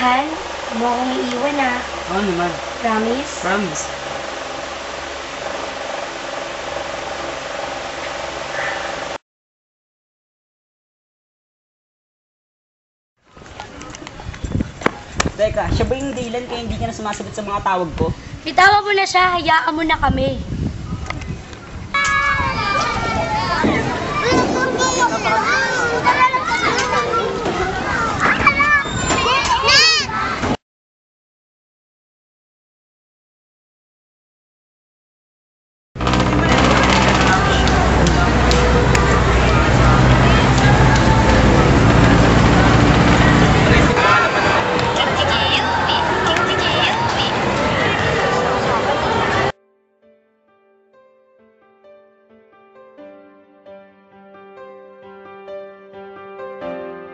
Han, huwag mo akong iiwan ah. Oo naman. Promise? Promise. Teka, siya ba yung dahilan kaya hindi ka na sumasagot sa mga tawag ko? Bitawan mo na siya, hayaan mo na kami.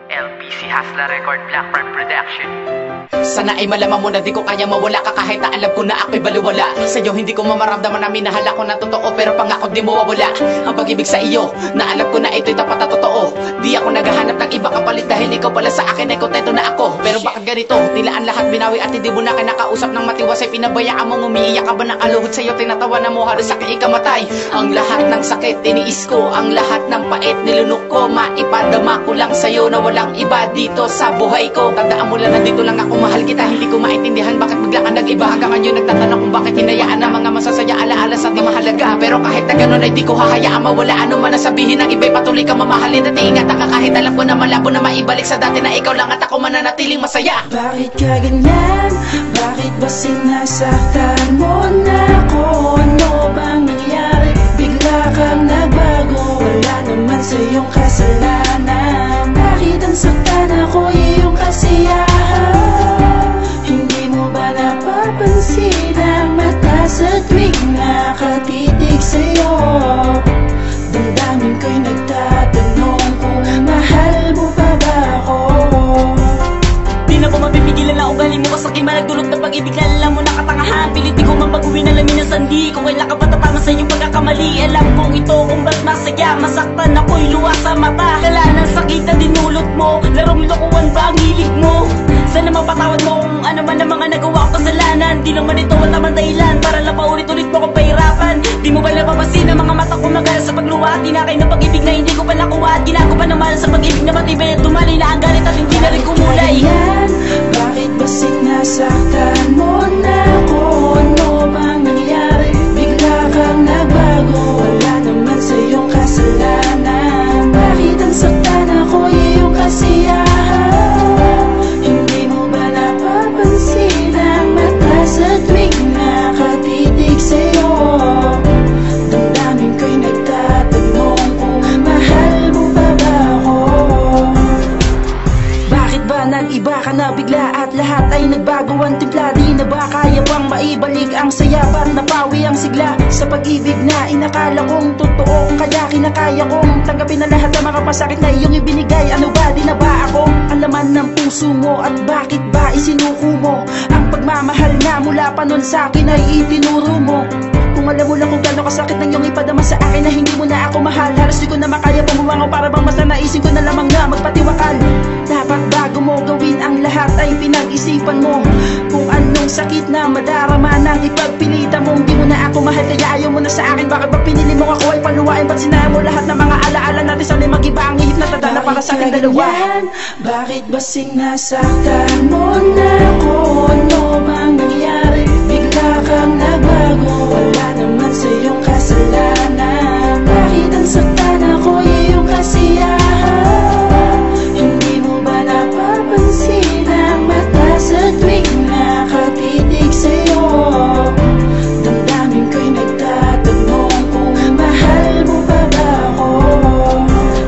LPC Hasla Record Blackbird Production. Sana ay malaman mo na di ko kaya mawala ka kahit na alam ko na ako'y baliwala. Sa'yo hindi ko mamaramdaman na minahal ako na totoo, pero pangako di mo mawala ang pag-ibig sa iyo, na alam ko na ito'y tapat na totoo. Di ako naghahanap ng iba kapalit dahil ikaw pala sa akin ay kontento na ako. Pero bakit ganito? Tila ang lahat binawi at hindi mo na kinakausap ng matiwas ay pinabayaan mong umiiyak ka ba ng aluhod sa'yo, tinatawanan mo halos sa ikamatay. Ang lahat ng sakit tiniis ko, ang lahat ng pait nilunok ko, maipadama ko lang sa'yo na walang iba dito sa buhay ko. Tandaan mo lang na dito lang ako mahal kita, hindi ko maintindihan bakit bigla ka nag-iba. Hanggang ngayon nagtatanong kung bakit hinayaan ang mga masasaya alaala sa di mahalaga. Pero kahit na ganun ay di ko hahayaan mawala ano man ang sabihin ng iba'y patuloy ka mamahalin at iingatan ka kahit alam ko na malabo na maibalik sa dati na ikaw lang at ako mananatiling masaya. Bakit ka ganyan? Bakit ba sinasaktan mo na ako? Ano bang nangyari? Bigla kang nagbago, wala naman sa iyong kasalanan. Bakit ang saktan ako iyong kasiyahan? Hindi mo ba napapansin ang mata sa tuwing nakatitig sa'yo? Damdamin ko'y nagtatanong kung mahal mo pa ba ako? Di na po mapipigilan ang ugali mo, kasakit man nagdulot ng pag-ibig na alam mo nakatangahan. Pilitin ko man baguhin ang lamin ng sandi kung kailan ka ba tatama sa iyong pagkakamali. Alam kong ito kung ba't masaya, masaktan ako'y luha sa mata. Kala ng sakit na dinulot mo, larong lokohan ba ang hilig mo? Sana mapatawad mo kung ano man ang mga nagawa ko kasalanan. Di naman ito ang tamang dahilan para lang paulit-ulit mo kong pahirapan. Di mo ba napapasin ang mga mata kong nagala sa pagluwa at tinakay ng pag-ibig na hindi ko pa nakuha at ginago pa naman sa pag-ibig na matibay at tumali na ang galit at hindi na rin kumulay. Bakit ba sinasaktan mo na ako? Ano bang nangyari? Bigla kang nagbago, wala naman sa iyong kasalanan. Bakit ang saktan ako iyong kasiyahan? Hindi mo ba napapansin ang mata sa tuwing nakatitig sa'yo? Damdamin ko'y nagtatanong kung mahal mo pa ba ako? Bakit ba nag-iba ka na bigla at lahat ay nagbago ang timpla? Di na ba kaya pang maibalik ang saya? Ba't napawi ang sigla sa pag-ibig na inakala kong totoo? Kaya kinakaya kong tanggapin na lahat ng mga pasakit na iyong ibinigay. Ano ba, di na ba ako ang laman ng puso mo? At bakit ba isinuko mo ang pagmamahal na mula pa nun sa akin ay itinuro mo? Kung alam mo lang kung gano'ng kasakit ng iyong ipadama sa akin na hindi mo na ako mahal, halos di ko na makaya pumuwangaw para bang basta naisin ko na lamang na magpatiwakal. Dapat bago mo gawin ang lahat ay pinag-isipan mo kung anong sakit na madarama nang ipagpilitan mong di mo na ako mahal kaya ayaw mo na sa akin. Bakit ba pinili mo ako ay paluwain? Ba't sinaya mo lahat ng mga alaala natin? Sana'y mag-iba ang ihip na tadana para sa ating dalawa? Bakit ba sinasaktan mo na ako? Ano bang nangyari? Bigla kang nagbago, wala naman sa iyong kasalanan. Bakit ang saktan ako iyong kasiyahan? Hindi mo ba napapansin ang mata sa tuwing nakatitig sa'yo? Damdamin ko'y nagtatanong kung mahal mo pa ba ako?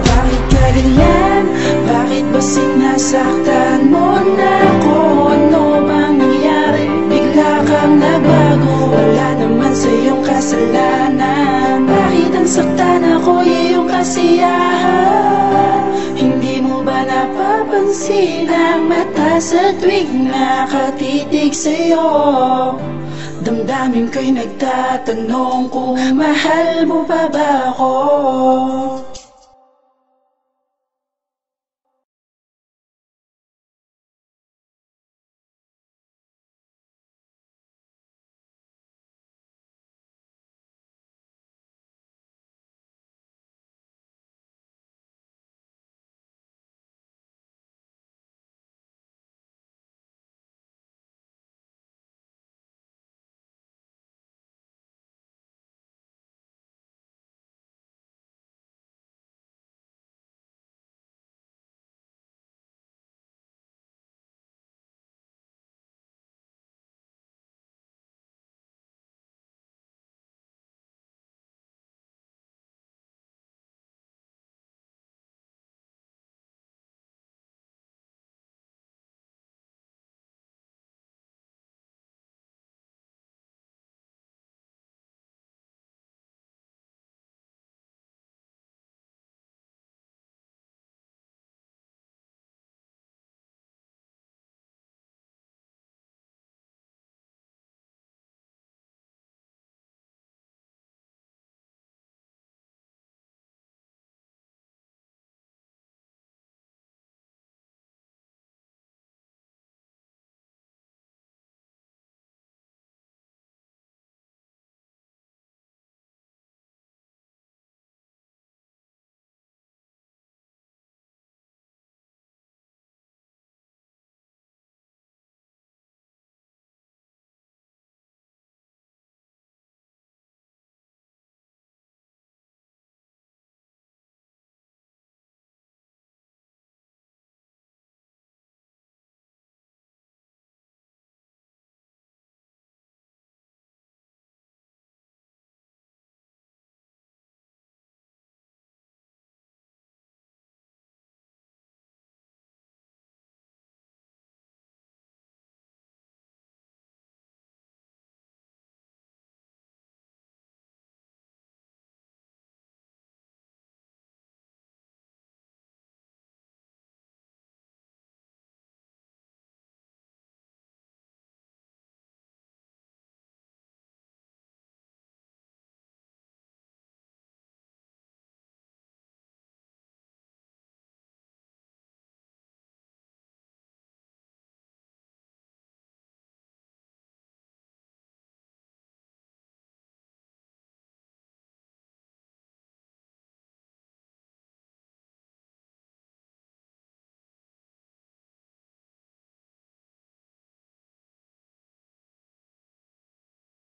Bakit ka ganyan? Bakit ba sinasaktan mo na ako? Ano bang nangyari? Bigla kang nagbago, wala naman sa iyong kasalanan. Bakit ang saktan ako iyong kasiyahan? Hindi mo ba napapansin ang mata sa tuwing nakatitig sa'yo? Damdamin ko'y nagtatanong kung mahal mo pa ba ako?